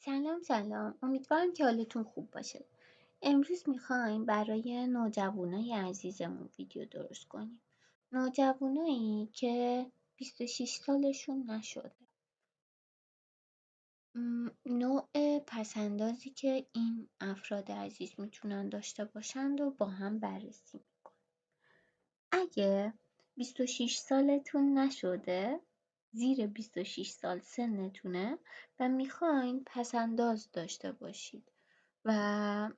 سلام، امیدوارم که حالتون خوب باشه. امروز میخوایم برای نوجوانای عزیزمون ویدیو درست کنیم. نوجوانایی که 26 سالشون نشده. نوع پسندازی که این افراد عزیز میتونن داشته باشند و با هم بررسی میکنیم. اگه 26 سالتون نشده، زیر 26 سال سنتونه و میخواین پسنداز داشته باشید و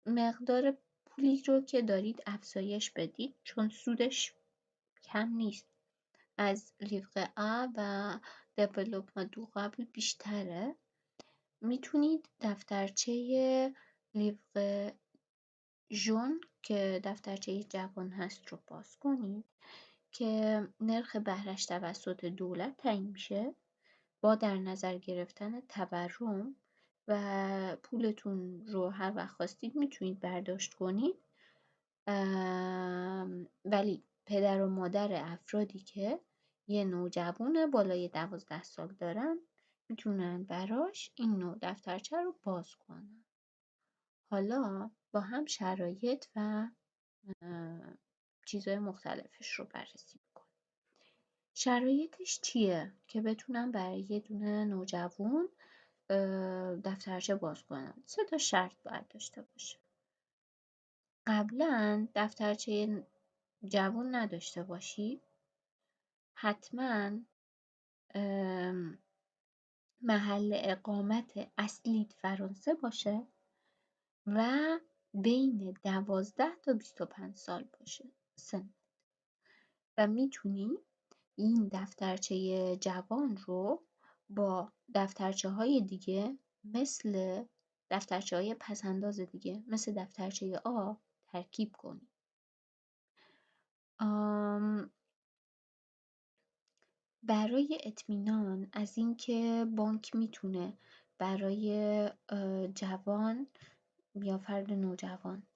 مقدار پولی رو که دارید افزایش بدید، چون سودش کم نیست، از لیفق ا و دیولوپمنت دو قبل بیشتره. میتونید دفترچه لیفق ژون که دفترچه جوان هست رو باز کنید که نرخ بهره‌اش توسط دولت تعیین میشه با در نظر گرفتن تورم و پولتون رو هر وقت خواستید میتونید برداشت کنید. ولی پدر و مادر افرادی که یه نوجوان بالای 12 سال دارن میتونن براش این نوع دفترچه رو باز کنن. حالا با هم شرایط و چیزهای مختلفش رو بررسی میکنیم. شرایطش چیه که بتونن برای یه دونه نوجوان دفترچه باز کنن؟ 3 تا شرط باید داشته باشه. قبلا دفترچه جوان نداشته باشی، حتما محل اقامت اصلیت فرانسه باشه و بین 12 تا 25 سال باشه سن و میتونی این دفترچه جوان رو با دفترچه های دیگه مثل دفترچه های پسنداز دیگه مثل دفترچه آ ترکیب کنی. برای اطمینان از اینکه بانک میتونه برای جوان یا فرد نوجوان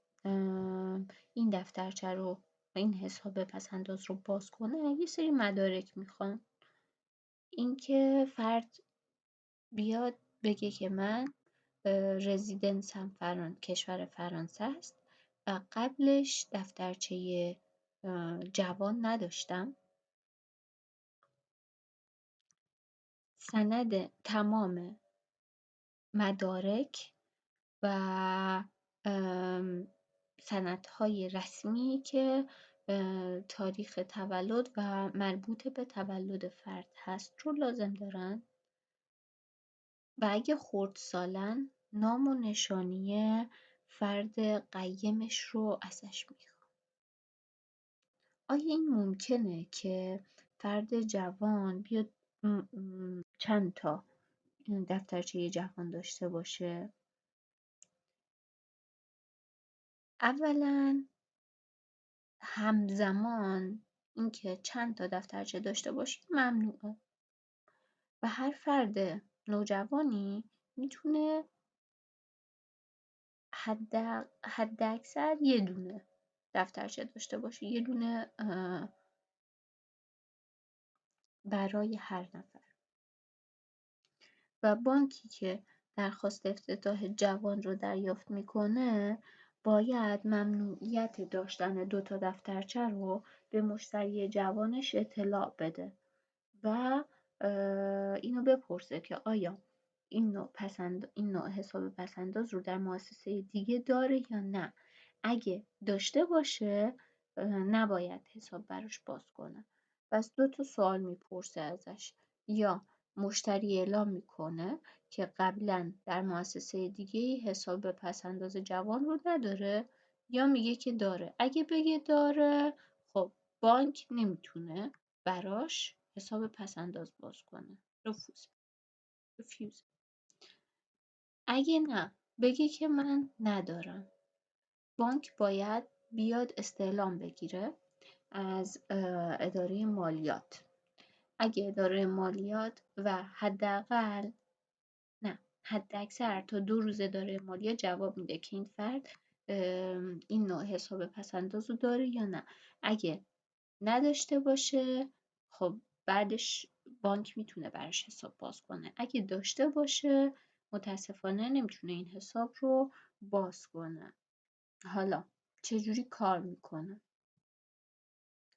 این دفترچه رو این حساب پسنداز رو باز کنه، یه سری مدارک میخوان. اینکه فرد بیاد بگه که من رزیدنسم کشور فرانسه است و قبلش دفترچه جوان نداشتم، سند تمام مدارک و سندهای رسمی که تاریخ تولد و مربوط به تولد فرد هست رو لازم دارن و اگه خردسالن نام و نشانی فرد قیمش رو ازش میخوان. آیا این ممکنه که فرد جوان بیاد چند تا دفترچه جوان داشته باشه؟ اولا همزمان اینکه چند تا دفترچه داشته باشید ممنوعه و هر فرد نوجوانی میتونه حد اکثر یه دونه دفترچه داشته باشه، یه دونه برای هر نفر. و بانکی که درخواست افتتاح جوان رو دریافت میکنه باید ممنوعیت داشتن 2 تا دفترچه رو به مشتری جوانش اطلاع بده و اینو بپرسه که آیا این نوع حساب پسنداز رو در مؤسسه دیگه داره یا نه. اگه داشته باشه نباید حساب براش باز کنه. پس 2 تا سوال میپرسه ازش، یا مشتری اعلام میکنه که قبلا در مؤسسه دیگه حساب پسنداز جوان رو نداره، یا میگه که داره. اگه بگه داره، خب بانک نمیتونه براش حساب پسنداز باز کنه. رفیوز. اگه نه بگه که من ندارم، بانک باید بیاد استعلام بگیره از اداره مالیات. اگه اداره مالیات و حد اکثر تا 2 روز اداره مالیات جواب میده که این فرد این نوع حساب پسنداز رو داره یا نه. اگه نداشته باشه، خب بعدش بانک میتونه براش حساب باز کنه. اگه داشته باشه متاسفانه نمیتونه این حساب رو باز کنه. حالا چجوری کار میکنه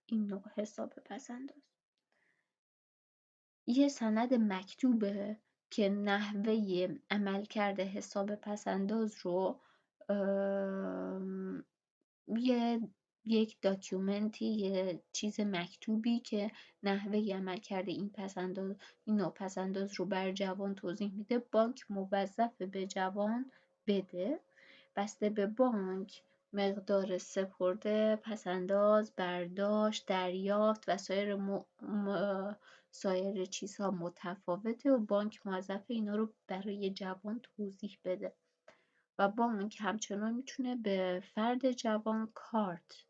این نوع حساب پسنداز؟ یه سند مکتوبه که نحوه عملکرد حساب پسنداز رو یک داکیومنتی، یه چیز مکتوبی که نحوه عملکرد این نوع پسنداز رو بر جوان توضیح میده، بانک موظفه به جوان بده. بسته به بانک مقدار سپرده، پسنداز، برداشت، دریافت و سایر چیزها متفاوته و بانک موظفه اینا رو برای جوان توضیح بده. و بانک همچنان میتونه به فرد جوان کارت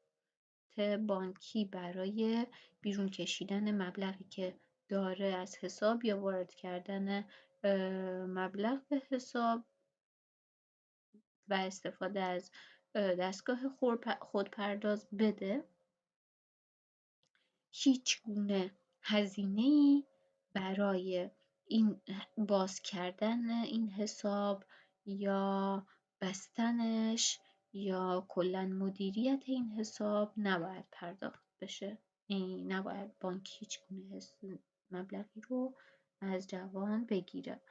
بانکی برای بیرون کشیدن مبلغی که داره از حساب یا وارد کردن مبلغ به حساب و استفاده از دستگاه خودپرداز بده. هیچگونه هزینه‌ای برای این باز کردن این حساب یا بستنش یا کلا مدیریت این حساب نباید پرداخت بشه. نباید بانک هیچگونه مبلغی رو از جوان بگیره.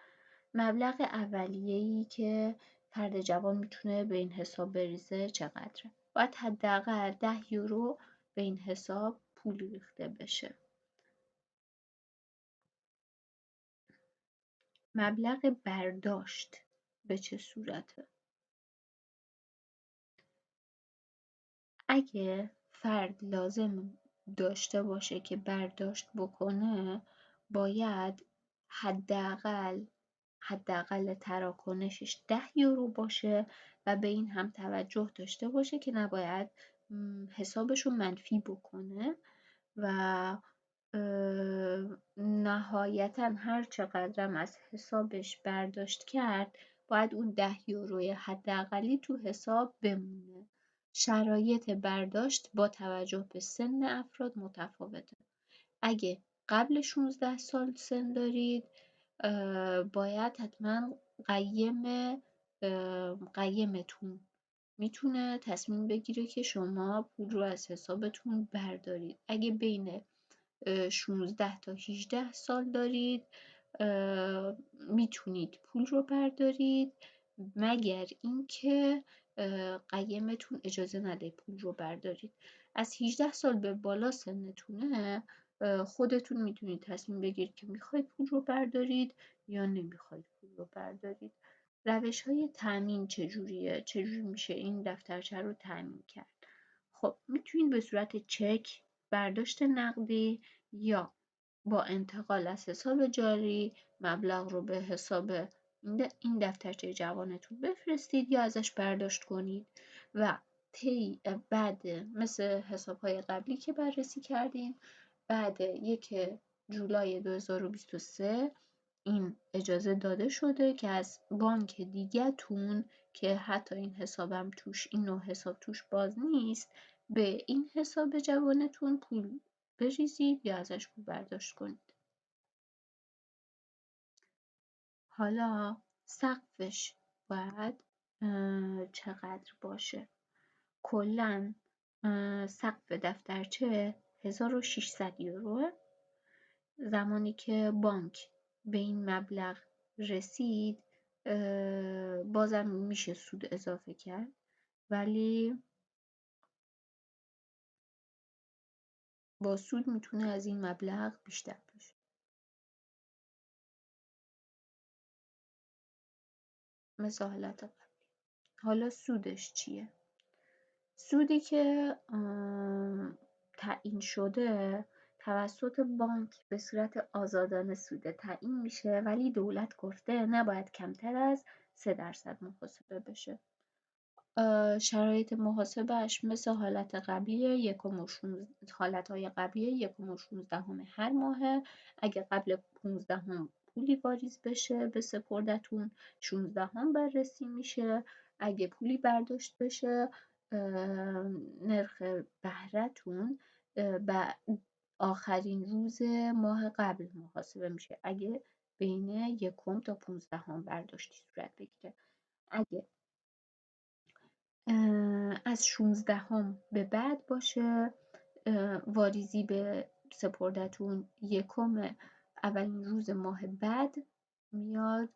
مبلغ اولیه‌ای که فرد جوان میتونه به این حساب بریزه چقدره؟ باید حداقل 10 یورو به این حساب پول ریخته بشه. مبلغ برداشت به چه صورته؟ اگه فرد لازم داشته باشه که برداشت بکنه، باید حداقل تراکنشش 10 یورو باشه و به این هم توجه داشته باشه که نباید حسابش رو منفی بکنه و نهایتا هر چقدرم از حسابش برداشت کرد باید اون 10 یوروی حداقلی تو حساب بمونه. شرایط برداشت با توجه به سن افراد متفاوته. اگه قبل 16 سال سن دارید باید حتما قیمتون میتونه تصمیم بگیره که شما پول رو از حسابتون بردارید. اگه بین 16 تا 18 سال دارید میتونید پول رو بردارید، مگر اینکه قیمتون اجازه نده پول رو بردارید. از 18 سال به بالا سنتونه خودتون میتونید تصمیم بگیرید که میخواید پول رو بردارید یا نمیخواید پول رو بردارید. روش های تأمین چجوری میشه این دفترچه رو تأمین کرد؟ خب میتونید به صورت چک، برداشت نقدی یا با انتقال از حساب جاری مبلغ رو به حساب این دفترچه جوانتون بفرستید یا ازش برداشت کنید و بعد مثل حسابهای قبلی که بررسی کردیم بعد 1 جولای 2023 این اجازه داده شده که از بانک دیگه‌تون که حتی این نوع حساب توش باز نیست به این حساب جوانتون پول بریزید یا ازش پول برداشت کنید. حالا سقفش باید چقدر باشه؟ کلا سقف دفترچه 1600 یوروه. زمانی که بانک به این مبلغ رسید بازم میشه سود اضافه کرد، ولی با سود میتونه از این مبلغ بیشتر بشه. مثل حالت قبل. حالا سودش چیه؟ سودی که تعیین شده توسط بانک به صورت آزادانه سود تعیین میشه، ولی دولت گفته نباید کمتر از 3% محاسبه بشه. شرایط محاسبهش مثل حالتهای قبلی 1/16 هر ماهه. اگه قبل 15 پولی واریز بشه به سپردتون 16 بررسی میشه. اگه پولی برداشت بشه نرخ بهره‌تون به آخرین روز ماه قبل محاسبه میشه. اگه بین 1 تا 15 برداشتی صورت بگیره. اگه از 16 به بعد باشه، واریزی به سپردتون 1 اولین روز ماه بعد میاد،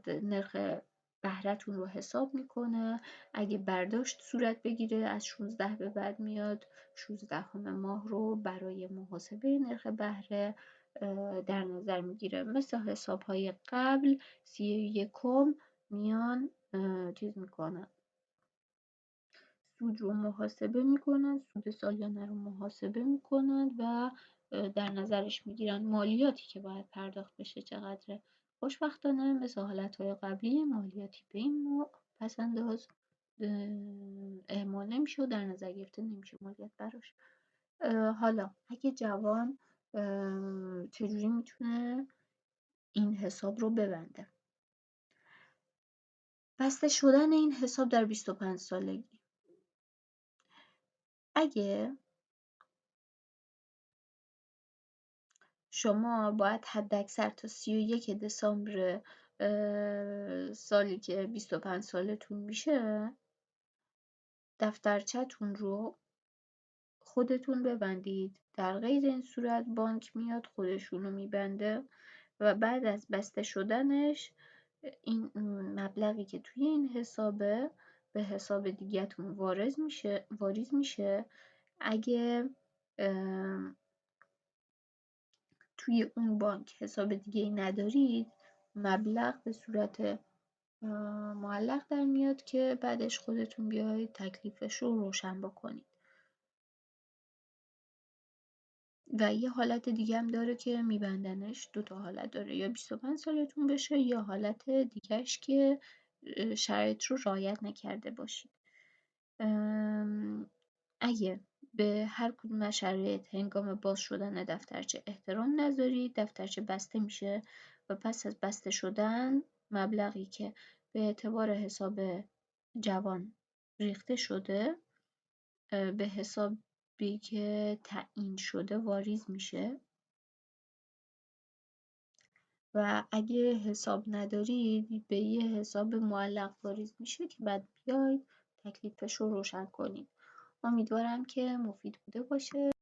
نرخ بهره‌تون رو حساب میکنه. اگه برداشت صورت بگیره از 16 به بعد میاد 16 ماه رو برای محاسبه نرخ بهره در نظر میگیره. مثل حسابهای قبل 31 میان چیز میکنن، سود رو محاسبه میکنن، سود سالیانه رو محاسبه میکنن و در نظرش میگیرن مالیاتی که باید پرداخت بشه چقدره. خوشبختانه مثل حالتهای قبلی مالیاتی به این نوع پسنداز اعمال نمیشه و در نظر گرفته نمیشه مالیات براش. حالا اگه جوان چجوری میتونه این حساب رو ببنده؟ بسته شدن این حساب در 25 سالگی. اگه شما باید حداکثر تا 31 دسامبر سالی که 25 سالتون میشه دفترچه‌تون رو خودتون ببندید. در غیر این صورت بانک میاد خودشونو میبنده و بعد از بسته شدنش این مبلغی که توی این حسابه به حساب دیگه‌تون واریز میشه. اگه توی اون بانک حساب دیگه‌ای ندارید، مبلغ به صورت معلق در میاد که بعدش خودتون بیاید تکلیفش رو روشن بکنید. و یه حالت دیگه هم داره که میبندنش، 2 تا حالت داره، یا 25 سالتون بشه یا حالت دیگهش که شرایط رو رعایت نکرده باشید. اگه به هر کدوم از شرایط هنگام باز شدن دفترچه احترام نذارید، دفترچه بسته میشه و پس از بسته شدن مبلغی که به اعتبار حساب جوان ریخته شده به حسابی که تعیین شده واریز میشه. و اگه حساب ندارید به یه حساب معلق واریز میشه که بعد بیاید تکلیفش رو روشن کنید. امیدوارم که مفید بوده باشه.